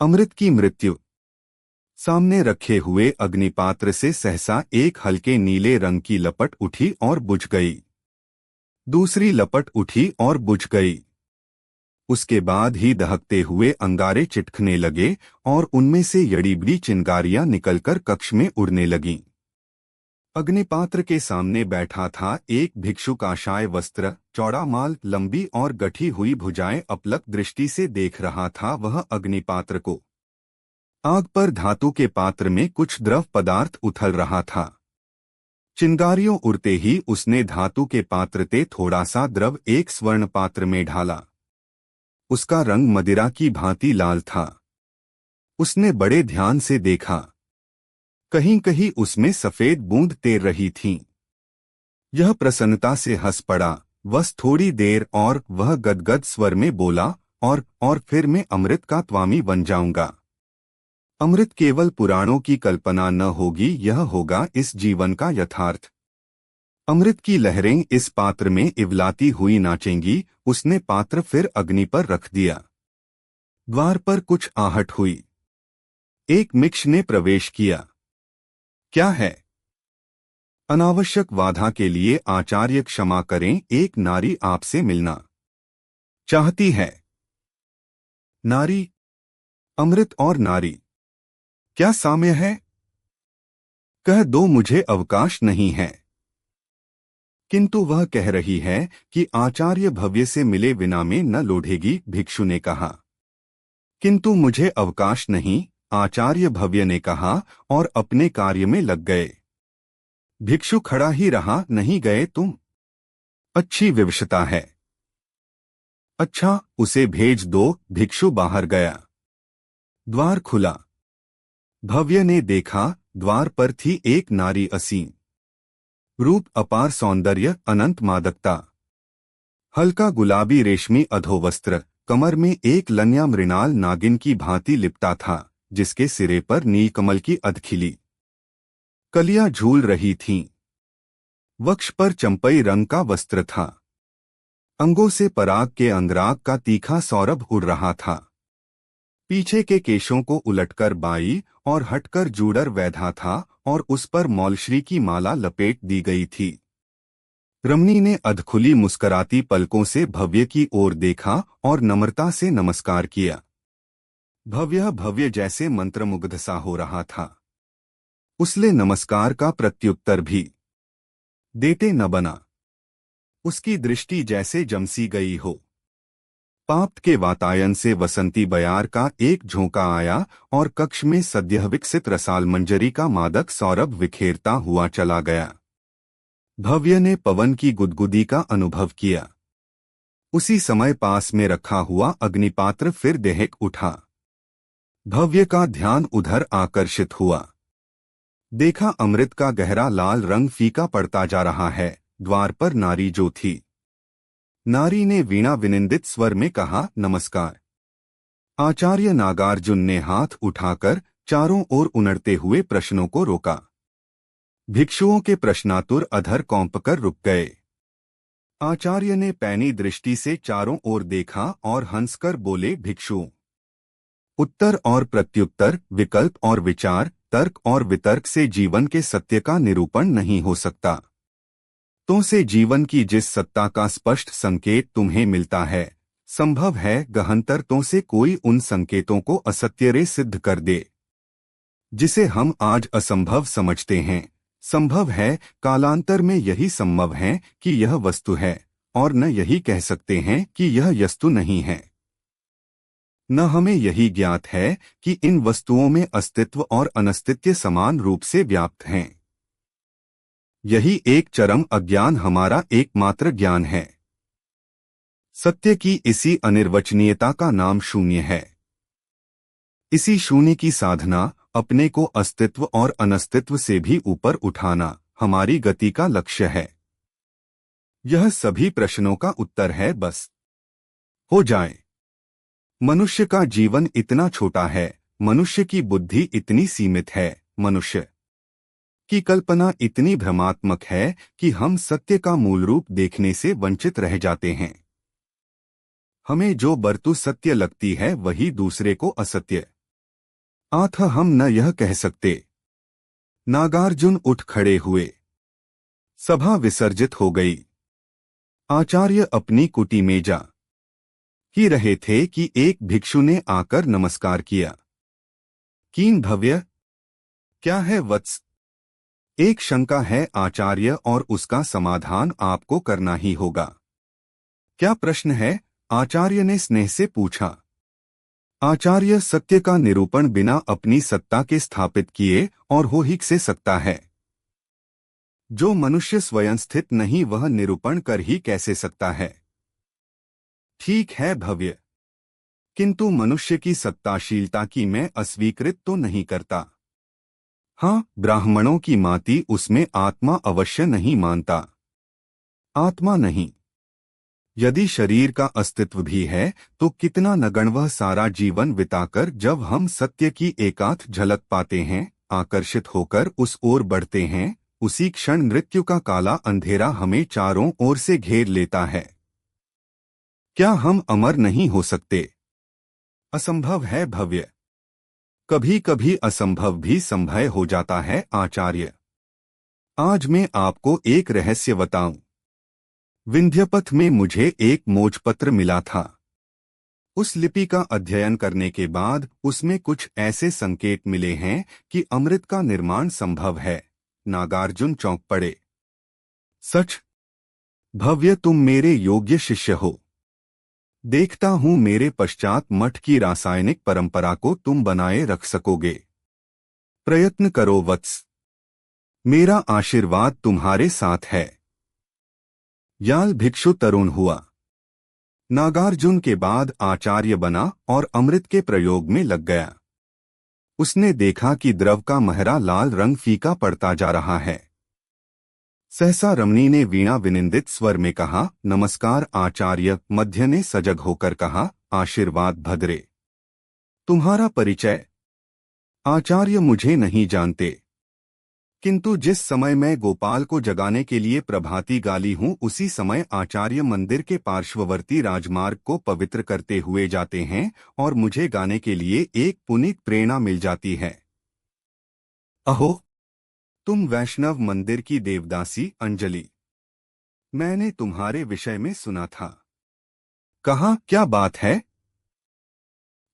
अमृत की मृत्यु। सामने रखे हुए अग्निपात्र से सहसा एक हल्के नीले रंग की लपट उठी और बुझ गई। दूसरी लपट उठी और बुझ गई। उसके बाद ही दहकते हुए अंगारे चिटकने लगे और उनमें से यड़ी-बड़ी चिंगारियां निकलकर कक्ष में उड़ने लगीं। अग्निपात्र के सामने बैठा था एक भिक्षु काशाय वस्त्र, चौड़ा माल, लंबी और गठी हुई भुजाएं अपलक दृष्टि से देख रहा था वह अग्निपात्र को। आग पर धातु के पात्र में कुछ द्रव पदार्थ उथल रहा था। चिंगारियों उड़ते ही उसने धातु के पात्र से थोड़ा सा द्रव एक स्वर्ण पात्र में ढाला। उसका रंग मदिरा की भांति लाल था। उसने बड़े ध्यान से देखा। कहीं कहीं उसमें सफेद बूंद तैर रही थीं। यह प्रसन्नता से हंस पड़ा। बस थोड़ी देर और वह गदगद स्वर में बोला, और फिर मैं अमृत का स्वामी बन जाऊंगा। अमृत केवल पुराणों की कल्पना न होगी, यह होगा इस जीवन का यथार्थ। अमृत की लहरें इस पात्र में इवलाती हुई नाचेंगी। उसने पात्र फिर अग्नि पर रख दिया। द्वार पर कुछ आहट हुई। एक मिक्ष ने प्रवेश किया। क्या है? अनावश्यक बाधा के लिए आचार्य क्षमा करें, एक नारी आपसे मिलना चाहती है। नारी? अमृत और नारी क्या साम्य है? कह दो, मुझे अवकाश नहीं है। किंतु वह कह रही है कि आचार्य भव्य से मिले बिना में न लौटेगी, भिक्षु ने कहा। किंतु मुझे अवकाश नहीं, आचार्य भव्य ने कहा और अपने कार्य में लग गए। भिक्षु खड़ा ही रहा। नहीं गए तुम? अच्छी विवशता है। अच्छा, उसे भेज दो। भिक्षु बाहर गया। द्वार खुला। भव्य ने देखा, द्वार पर थी एक नारी, असीम रूप, अपार सौंदर्य, अनंत मादकता। हल्का गुलाबी रेशमी अधोवस्त्र, कमर में एक लन्या मृणाल नागिन की भांति लिपटा था, जिसके सिरे पर नीलकमल की अधखिली कलियां झूल रही थीं। वक्ष पर चंपई रंग का वस्त्र था। अंगों से पराग के अंगराग का तीखा सौरभ उड़ रहा था। पीछे के केशों को उलटकर बाई और हटकर जूडर वैधा था और उस पर मौलश्री की माला लपेट दी गई थी। रमणी ने अधखुली मुस्कराती पलकों से भव्य की ओर देखा और नम्रता से नमस्कार किया। भव्य जैसे मंत्रमुग्ध सा हो रहा था। उसने नमस्कार का प्रत्युत्तर भी देते न बना। उसकी दृष्टि जैसे जमसी गई हो। पाप के वातायन से वसंती बयार का एक झोंका आया और कक्ष में सद्यः विकसित रसाल मंजरी का मादक सौरभ विखेरता हुआ चला गया। भव्य ने पवन की गुदगुदी का अनुभव किया। उसी समय पास में रखा हुआ अग्निपात्र फिर दहक उठा। भव्य का ध्यान उधर आकर्षित हुआ। देखा, अमृत का गहरा लाल रंग फीका पड़ता जा रहा है। द्वार पर नारी जो थी। नारी ने वीणा विनिंदित स्वर में कहा, नमस्कार। आचार्य नागार्जुन ने हाथ उठाकर चारों ओर उनड़ते हुए प्रश्नों को रोका। भिक्षुओं के प्रश्नातुर अधर कौंपकर रुक गए। आचार्य ने पैनी दृष्टि से चारों ओर देखा और हंसकर बोले, भिक्षुओं, उत्तर और प्रत्युत्तर, विकल्प और विचार, तर्क और वितर्क से जीवन के सत्य का निरूपण नहीं हो सकता। तो से जीवन की जिस सत्ता का स्पष्ट संकेत तुम्हें मिलता है, संभव है गहनतर तो से कोई उन संकेतों को असत्य रे सिद्ध कर दे। जिसे हम आज असंभव समझते हैं, संभव है कालांतर में यही संभव है कि यह वस्तु है, और न यही कह सकते हैं कि यह वस्तु नहीं है। न हमें यही ज्ञात है कि इन वस्तुओं में अस्तित्व और अनस्तित्व समान रूप से व्याप्त हैं। यही एक चरम अज्ञान हमारा एकमात्र ज्ञान है। सत्य की इसी अनिर्वचनीयता का नाम शून्य है। इसी शून्य की साधना, अपने को अस्तित्व और अनस्तित्व से भी ऊपर उठाना, हमारी गति का लक्ष्य है। यह सभी प्रश्नों का उत्तर है, बस हो जाए। मनुष्य का जीवन इतना छोटा है, मनुष्य की बुद्धि इतनी सीमित है, मनुष्य की कल्पना इतनी भ्रमात्मक है कि हम सत्य का मूल रूप देखने से वंचित रह जाते हैं। हमें जो वस्तु सत्य लगती है वही दूसरे को असत्य अतः हम न यह कह सकते। नागार्जुन उठ खड़े हुए। सभा विसर्जित हो गई। आचार्य अपनी कुटी में जा ही रहे थे कि एक भिक्षु ने आकर नमस्कार किया। कीन भव्य, क्या है वत्स? एक शंका है आचार्य, और उसका समाधान आपको करना ही होगा। क्या प्रश्न है? आचार्य ने स्नेह से पूछा। आचार्य, सत्य का निरूपण बिना अपनी सत्ता के स्थापित किए और हो ही से सकता है। जो मनुष्य स्वयं स्थित नहीं वह निरूपण कर ही कैसे सकता है? ठीक है भव्य, किंतु मनुष्य की सत्ताशीलता की मैं अस्वीकृत तो नहीं करता। हाँ, ब्राह्मणों की माती उसमें आत्मा अवश्य नहीं मानता। आत्मा नहीं। यदि शरीर का अस्तित्व भी है तो कितना नगण्य सारा जीवन बिताकर जब हम सत्य की एकांत झलक पाते हैं, आकर्षित होकर उस ओर बढ़ते हैं, उसी क्षण मृत्यु का काला अंधेरा हमें चारों ओर से घेर लेता है। क्या हम अमर नहीं हो सकते? असंभव है भव्य। कभी कभी असंभव भी संभव हो जाता है आचार्य। आज मैं आपको एक रहस्य बताऊं। विंध्यपथ में मुझे एक मोक्षपत्र मिला था। उस लिपि का अध्ययन करने के बाद उसमें कुछ ऐसे संकेत मिले हैं कि अमृत का निर्माण संभव है। नागार्जुन चौंक पड़े। सच? भव्य, तुम मेरे योग्य शिष्य हो। देखता हूं मेरे पश्चात मठ की रासायनिक परंपरा को तुम बनाए रख सकोगे। प्रयत्न करो वत्स। मेरा आशीर्वाद तुम्हारे साथ है। याल भिक्षु तरुण हुआ। नागार्जुन के बाद आचार्य बना और अमृत के प्रयोग में लग गया। उसने देखा कि द्रव का महरा लाल रंग फीका पड़ता जा रहा है। सहसा रमणी ने वीणा विनिंदित स्वर में कहा, नमस्कार आचार्य। मध्य ने सजग होकर कहा, आशीर्वाद भद्रे। तुम्हारा परिचय? आचार्य, मुझे नहीं जानते, किंतु जिस समय मैं गोपाल को जगाने के लिए प्रभाती गाली हूँ उसी समय आचार्य मंदिर के पार्श्ववर्ती राजमार्ग को पवित्र करते हुए जाते हैं और मुझे गाने के लिए एक पुनीत प्रेरणा मिल जाती है। अहो, तुम वैष्णव मंदिर की देवदासी अंजलि। मैंने तुम्हारे विषय में सुना था। कहा, क्या बात है?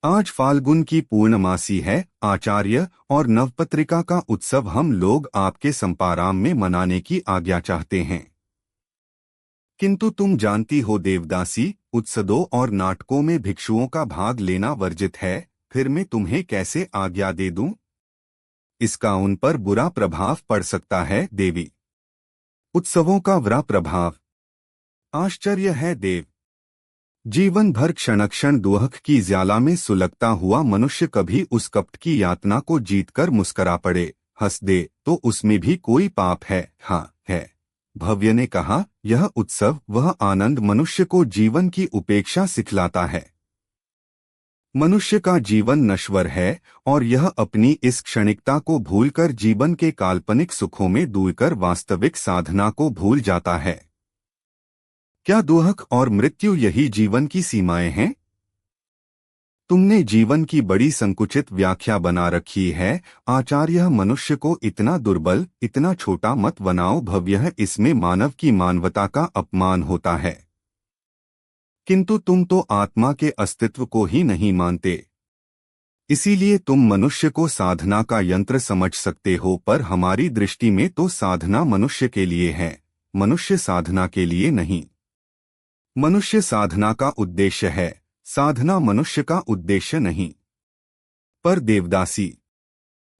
आज फाल्गुन की पूर्णमासी है आचार्य, और नवपत्रिका का उत्सव हम लोग आपके संपाराम में मनाने की आज्ञा चाहते हैं। किंतु तुम जानती हो देवदासी, उत्सवों और नाटकों में भिक्षुओं का भाग लेना वर्जित है। फिर मैं तुम्हें कैसे आज्ञा दे दूं? इसका उन पर बुरा प्रभाव पड़ सकता है देवी। उत्सवों का बुरा प्रभाव? आश्चर्य है देव। जीवन भर क्षण क्षण दुख की ज्वाला में सुलगता हुआ मनुष्य कभी उस कपट की यातना को जीतकर मुस्करा पड़े, हंस दे, तो उसमें भी कोई पाप है? हाँ है। भव्य ने कहा, यह उत्सव, वह आनंद मनुष्य को जीवन की उपेक्षा सिखलाता है। मनुष्य का जीवन नश्वर है और यह अपनी इस क्षणिकता को भूलकर जीवन के काल्पनिक सुखों में डूबकर वास्तविक साधना को भूल जाता है। क्या दुख और मृत्यु यही जीवन की सीमाएं हैं? तुमने जीवन की बड़ी संकुचित व्याख्या बना रखी है आचार्य। मनुष्य को इतना दुर्बल, इतना छोटा मत बनाओ भव्य, इसमें मानव की मानवता का अपमान होता है। किंतु तुम तो आत्मा के अस्तित्व को ही नहीं मानते। इसीलिए तुम मनुष्य को साधना का यंत्र समझ सकते हो, पर हमारी दृष्टि में तो साधना मनुष्य के लिए है, मनुष्य साधना के लिए नहीं। मनुष्य साधना का उद्देश्य है, साधना मनुष्य का उद्देश्य नहीं। पर देवदासी,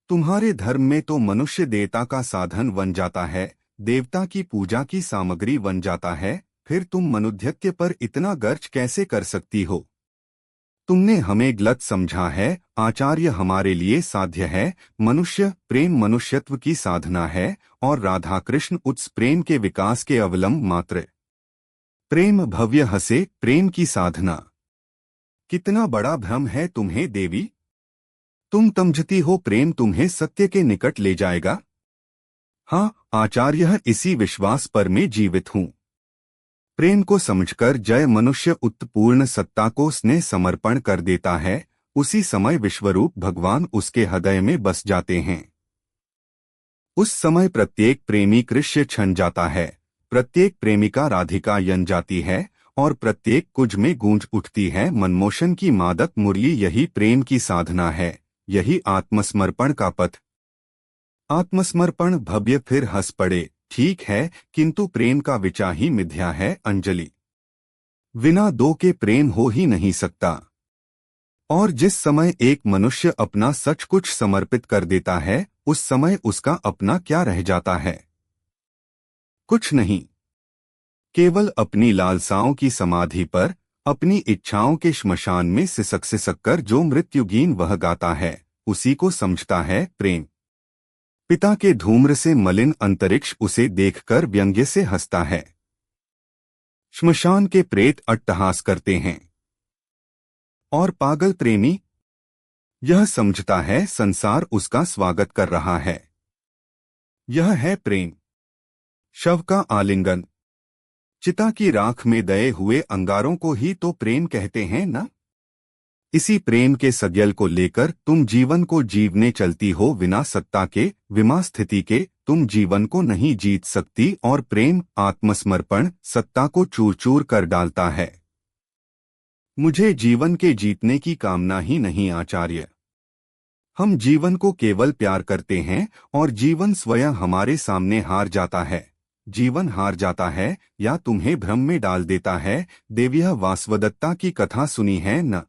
तुम्हारे धर्म में तो मनुष्य देवता का साधन बन जाता है, देवता की पूजा की सामग्री बन जाता है। फिर तुम मनुष्यत्व पर इतना गर्व कैसे कर सकती हो? तुमने हमें गलत समझा है आचार्य। हमारे लिए साध्य है मनुष्य प्रेम, मनुष्यत्व की साधना है, और राधा कृष्ण उस प्रेम के विकास के अवलंब मात्र। प्रेम भव्य हंसे, प्रेम की साधना। कितना बड़ा भ्रम है तुम्हें देवी। तुम समझती हो प्रेम तुम्हें सत्य के निकट ले जाएगा? हाँ आचार्य, इसी विश्वास पर मैं जीवित हूँ। प्रेम को समझकर जय मनुष्य उत्पूर्ण सत्ता को स्नेह समर्पण कर देता है, उसी समय विश्वरूप भगवान उसके हृदय में बस जाते हैं। उस समय प्रत्येक प्रेमी कृष्ण छन जाता है, प्रत्येक प्रेमिका राधिका यन जाती है और प्रत्येक कुज में गूंज उठती है मनमोशन की मादक मुरली। यही प्रेम की साधना है, यही आत्मसमर्पण का पथ। आत्मसमर्पण भव्य फिर हंस पड़े। ठीक है, किंतु प्रेम का विचार ही मिथ्या है अंजलि। बिना दो के प्रेम हो ही नहीं सकता। और जिस समय एक मनुष्य अपना सच कुछ समर्पित कर देता है, उस समय उसका अपना क्या रह जाता है? कुछ नहीं। केवल अपनी लालसाओं की समाधि पर, अपनी इच्छाओं के श्मशान में सिसक कर जो मृत्युगीन वह गाता है, उसी को समझता है प्रेम। पिता के धूम्र से मलिन अंतरिक्ष उसे देखकर व्यंग्य से हंसता है। श्मशान के प्रेत अट्टहास करते हैं। और पागल प्रेमी यह समझता है संसार उसका स्वागत कर रहा है। यह है प्रेम। शव का आलिंगन, चिता की राख में दए हुए अंगारों को ही तो प्रेम कहते हैं ना। इसी प्रेम के सद्यल को लेकर तुम जीवन को जीवने चलती हो। बिना सत्ता के, बिना स्थिति के तुम जीवन को नहीं जीत सकती। और प्रेम, आत्मसमर्पण सत्ता को चूर चूर कर डालता है। मुझे जीवन के जीतने की कामना ही नहीं आचार्य। हम जीवन को केवल प्यार करते हैं और जीवन स्वयं हमारे सामने हार जाता है। जीवन हार जाता है या तुम्हें भ्रम में डाल देता है। देव्या वासवदत्ता की कथा सुनी है न?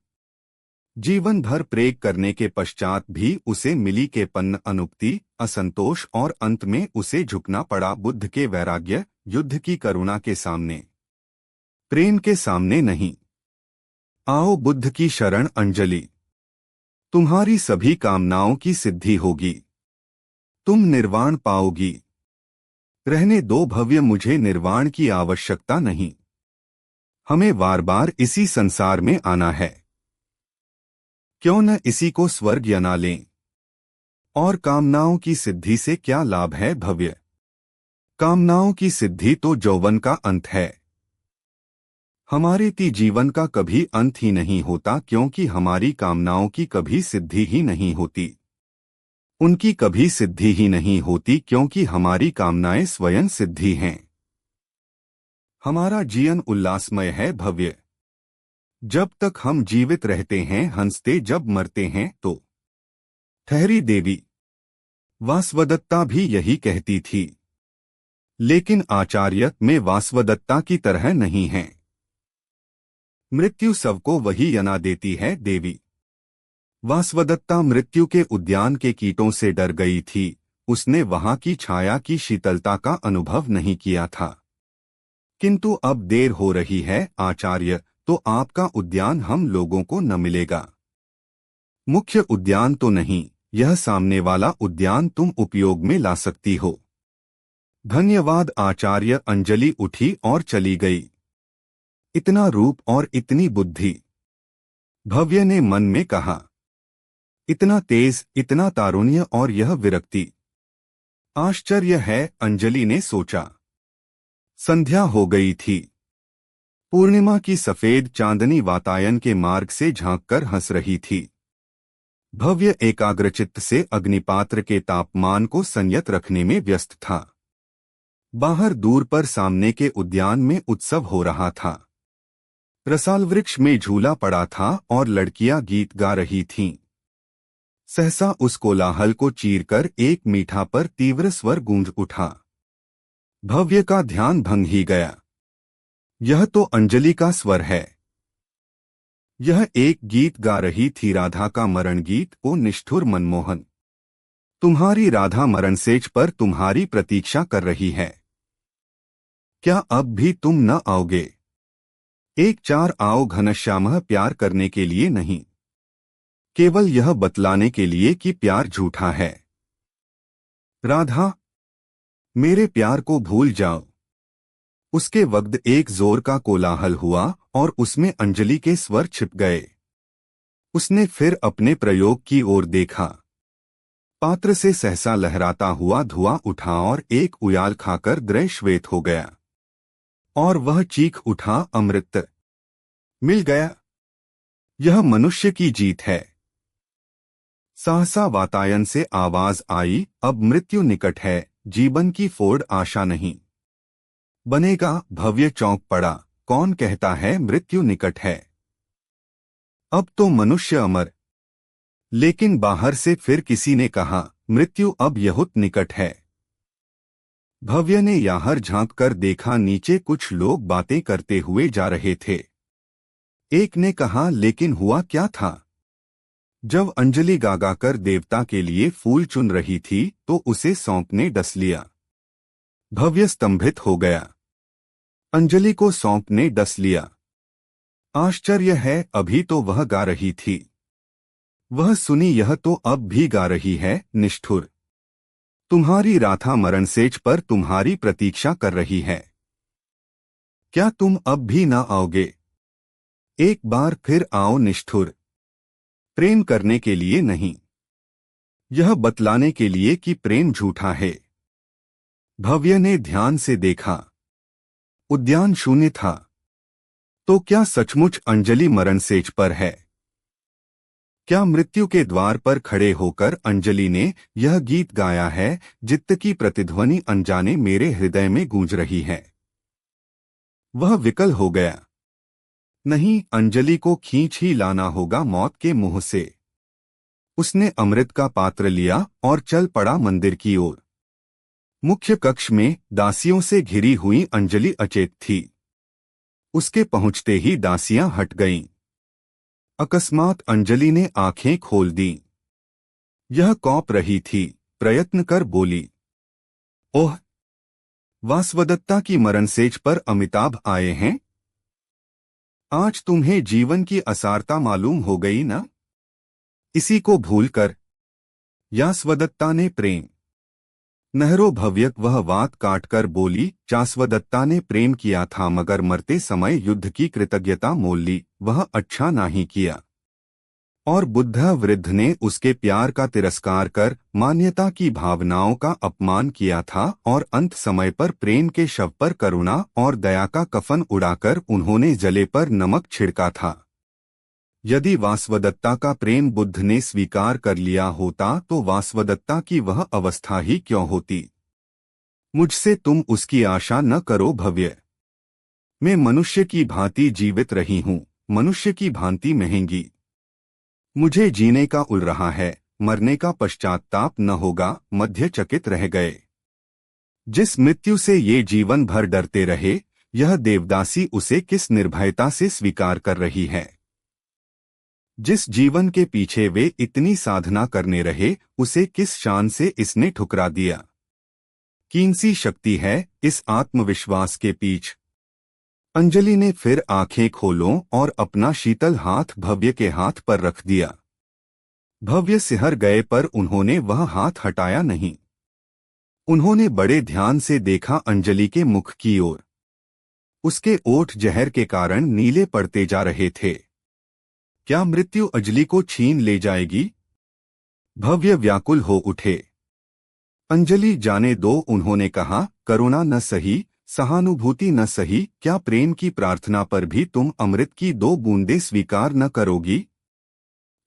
जीवन भर प्रेग करने के पश्चात भी उसे मिली के पन्न अनुक्ति, असंतोष और अंत में उसे झुकना पड़ा बुद्ध के वैराग्य, युद्ध की करुणा के सामने, प्रेम के सामने नहीं। आओ बुद्ध की शरण अंजलि। तुम्हारी सभी कामनाओं की सिद्धि होगी। तुम निर्वाण पाओगी। रहने दो भव्य, मुझे निर्वाण की आवश्यकता नहीं। हमें बार बार इसी संसार में आना है। क्यों न इसी को स्वर्ग बना लें। और कामनाओं की सिद्धि से क्या लाभ है भव्य? कामनाओं की सिद्धि तो यौवन का अंत है। हमारे जीवन का कभी अंत ही नहीं होता, क्योंकि हमारी कामनाओं की कभी सिद्धि ही नहीं होती। उनकी कभी सिद्धि ही नहीं होती, क्योंकि हमारी कामनाएं स्वयं सिद्धि हैं। हमारा जीवन उल्लासमय है भव्य। जब तक हम जीवित रहते हैं हंसते, जब मरते हैं तो। ठहरी देवी वासवदत्ता भी यही कहती थी। लेकिन आचार्य में वासवदत्ता की तरह नहीं है। मृत्यु सबको वही यना देती है देवी। वासवदत्ता मृत्यु के उद्यान के कीटों से डर गई थी। उसने वहां की छाया की शीतलता का अनुभव नहीं किया था। किंतु अब देर हो रही है आचार्य, तो आपका उद्यान हम लोगों को न मिलेगा। मुख्य उद्यान तो नहीं, यह सामने वाला उद्यान तुम उपयोग में ला सकती हो। धन्यवाद आचार्य। अंजलि उठी और चली गई। इतना रूप और इतनी बुद्धि, भव्य ने मन में कहा। इतना तेज, इतना तारुण्य और यह विरक्ति। आश्चर्य है, अंजलि ने सोचा। संध्या हो गई थी। पूर्णिमा की सफेद चांदनी वातायन के मार्ग से झांककर हंस रही थी। भव्य एकाग्रचित्त से अग्निपात्र के तापमान को संयत रखने में व्यस्त था। बाहर दूर पर सामने के उद्यान में उत्सव हो रहा था। रसाल वृक्ष में झूला पड़ा था और लड़कियां गीत गा रही थीं। सहसा उस कोलाहल को चीरकर एक मीठा पर तीव्र स्वर गूंज उठा। भव्य का ध्यान भंग ही गया। यह तो अंजलि का स्वर है। यह एक गीत गा रही थी, राधा का मरण गीत। ओ निष्ठुर मनमोहन, तुम्हारी राधा मरणसेज पर तुम्हारी प्रतीक्षा कर रही है। क्या अब भी तुम न आओगे? एक चार आओ घनश्याम, प्यार करने के लिए नहीं, केवल यह बतलाने के लिए कि प्यार झूठा है। राधा, मेरे प्यार को भूल जाओ। उसके वक्त एक जोर का कोलाहल हुआ और उसमें अंजलि के स्वर छिप गए। उसने फिर अपने प्रयोग की ओर देखा। पात्र से सहसा लहराता हुआ धुआं उठा और एक उयाल खाकर द्रय श्वेत हो गया। और वह चीख उठा, अमृत मिल गया। यह मनुष्य की जीत है। सहसा वातायन से आवाज आई, अब मृत्यु निकट है, जीवन की फोड़ आशा नहीं बनेगा। भव्य चौंक पड़ा, कौन कहता है मृत्यु निकट है? अब तो मनुष्य अमर। लेकिन बाहर से फिर किसी ने कहा, मृत्यु अब यहुत निकट है। भव्य ने याहर झांक कर देखा, नीचे कुछ लोग बातें करते हुए जा रहे थे। एक ने कहा, लेकिन हुआ क्या था? जब अंजलि गागाकर देवता के लिए फूल चुन रही थी तो उसे सौंप ने डस लिया। भव्य स्तंभित हो गया। अंजलि को सौंप ने डस लिया। आश्चर्य है, अभी तो वह गा रही थी। वह सुनी, यह तो अब भी गा रही है। निष्ठुर, तुम्हारी राधा मरणसेज पर तुम्हारी प्रतीक्षा कर रही है। क्या तुम अब भी ना आओगे? एक बार फिर आओ। निष्ठुर, प्रेम करने के लिए नहीं, यह बतलाने के लिए कि प्रेम झूठा है। भव्य ने ध्यान से देखा। उद्यान शून्य था। तो क्या सचमुच अंजलि मरणसेज पर है? क्या मृत्यु के द्वार पर खड़े होकर अंजलि ने यह गीत गाया है, जित्त की प्रतिध्वनि अनजाने मेरे हृदय में गूंज रही है? वह विकल हो गया। नहीं, अंजलि को खींच ही लाना होगा मौत के मुंह से। उसने अमृत का पात्र लिया और चल पड़ा मंदिर की ओर। मुख्य कक्ष में दासियों से घिरी हुई अंजलि अचेत थी। उसके पहुंचते ही दासियां हट गईं। अकस्मात अंजलि ने आंखें खोल दी। यह कौंप रही थी, प्रयत्न कर बोली, ओह, वासवदत्ता की मरणसेज पर अमिताभ आए हैं। आज तुम्हें जीवन की असारता मालूम हो गई ना? इसी को भूलकर यास्वदत्ता ने प्रेम नहरो भव्य वह बात काटकर बोली, चास्वदत्ता ने प्रेम किया था मगर मरते समय युद्ध की कृतज्ञता मोल ली, वह अच्छा नहीं किया। और बुद्धा वृद्ध ने उसके प्यार का तिरस्कार कर मान्यता की भावनाओं का अपमान किया था और अंत समय पर प्रेम के शव पर करुणा और दया का कफन उड़ाकर उन्होंने जले पर नमक छिड़का था। यदि वासवदत्ता का प्रेम बुद्ध ने स्वीकार कर लिया होता तो वासवदत्ता की वह अवस्था ही क्यों होती? मुझसे तुम उसकी आशा न करो भव्य। मैं मनुष्य की भांति जीवित रही हूँ, मनुष्य की भांति महंगी। मुझे जीने का उल रहा है, मरने का पश्चाताप न होगा। मध्य चकित रह गए। जिस मृत्यु से ये जीवन भर डरते रहे, यह देवदासी उसे किस निर्भयता से स्वीकार कर रही है। जिस जीवन के पीछे वे इतनी साधना करने रहे, उसे किस शान से इसने ठुकरा दिया। कौन सी शक्ति है इस आत्मविश्वास के पीछ? अंजलि ने फिर आंखें खोलों और अपना शीतल हाथ भव्य के हाथ पर रख दिया। भव्य सिहर गए पर उन्होंने वह हाथ हटाया नहीं। उन्होंने बड़े ध्यान से देखा अंजलि के मुख की ओर। उसके ओठ जहर के कारण नीले पड़ते जा रहे थे। क्या मृत्यु अंजलि को छीन ले जाएगी? भव्य व्याकुल हो उठे। अंजलि जाने दो, उन्होंने कहा, करुणा न सही, सहानुभूति न सही, क्या प्रेम की प्रार्थना पर भी तुम अमृत की 2 बूंदें स्वीकार न करोगी?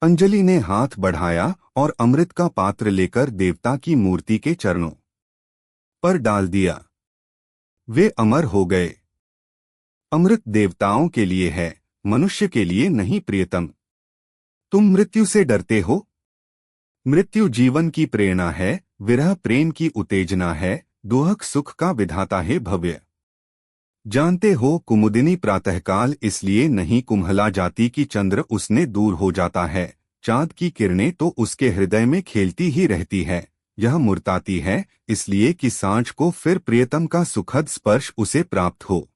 अंजलि ने हाथ बढ़ाया और अमृत का पात्र लेकर देवता की मूर्ति के चरणों पर डाल दिया। वे अमर हो गए। अमृत देवताओं के लिए है, मनुष्य के लिए नहीं प्रियतम। तुम मृत्यु से डरते हो? मृत्यु जीवन की प्रेरणा है, विरह प्रेम की उत्तेजना है, दुहक सुख का विधाता है भव्य। जानते हो, कुमुदिनी प्रातःकाल इसलिए नहीं कुम्हला जाती कि चंद्र उसने दूर हो जाता है, चांद की किरणें तो उसके हृदय में खेलती ही रहती है। यह मुर्ताती है इसलिए कि सांझ को फिर प्रियतम का सुखद स्पर्श उसे प्राप्त हो।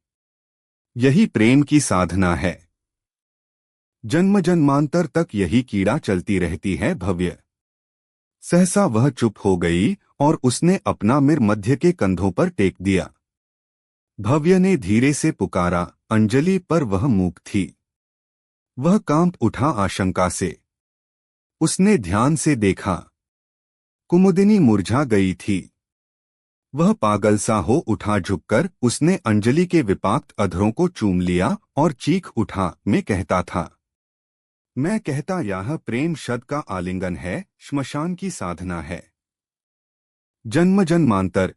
यही प्रेम की साधना है। जन्म जन्मांतर तक यही कीड़ा चलती रहती है भव्य। सहसा वह चुप हो गई और उसने अपना सिर मध्य के कंधों पर टेक दिया। भव्य ने धीरे से पुकारा, अंजलि, पर वह मूक थी। वह कांप उठा आशंका से। उसने ध्यान से देखा। कुमुदिनी मुरझा गई थी। वह पागल सा हो उठा। झुककर उसने अंजलि के विपाक्त अधरों को चूम लिया और चीख उठा, मैं कहता था। मैं कहता यह प्रेम शब्द का आलिंगन है, श्मशान की साधना है। जन्म जन्मांतर।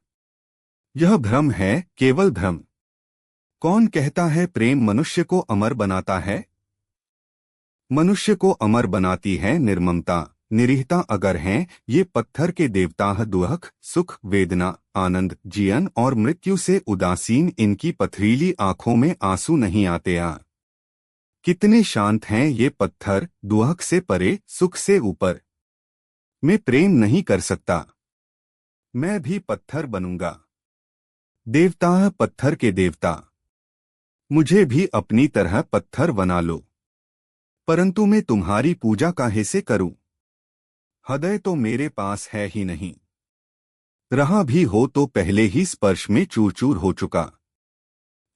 यह भ्रम है, केवल भ्रम। कौन कहता है प्रेम मनुष्य को अमर बनाता है? मनुष्य को अमर बनाती है निर्ममता, निरीहता। अगर हैं ये पत्थर के देवता, दुख, सुख, वेदना, आनंद, जीवन और मृत्यु से उदासीन, इनकी पथरीली आंखों में आंसू नहीं आते आ। कितने शांत हैं ये पत्थर, दुख से परे, सुख से ऊपर। मैं प्रेम नहीं कर सकता, मैं भी पत्थर बनूंगा। देवता, पत्थर के देवता, मुझे भी अपनी तरह पत्थर बना लो। परंतु मैं तुम्हारी पूजा काहे से करूं? हृदय तो मेरे पास है ही नहीं। रहा भी हो तो पहले ही स्पर्श में चूर चूर हो चुका।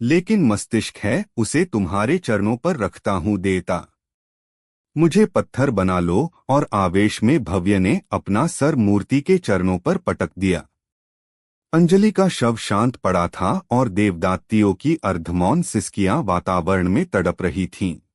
लेकिन मस्तिष्क है, उसे तुम्हारे चरणों पर रखता हूं देता। मुझे पत्थर बना लो। और आवेश में भव्य ने अपना सर मूर्ति के चरणों पर पटक दिया। अंजलि का शव शांत पड़ा था और देवदात्तियों की अर्धमौन सिसकियां वातावरण में तड़प रही थीं।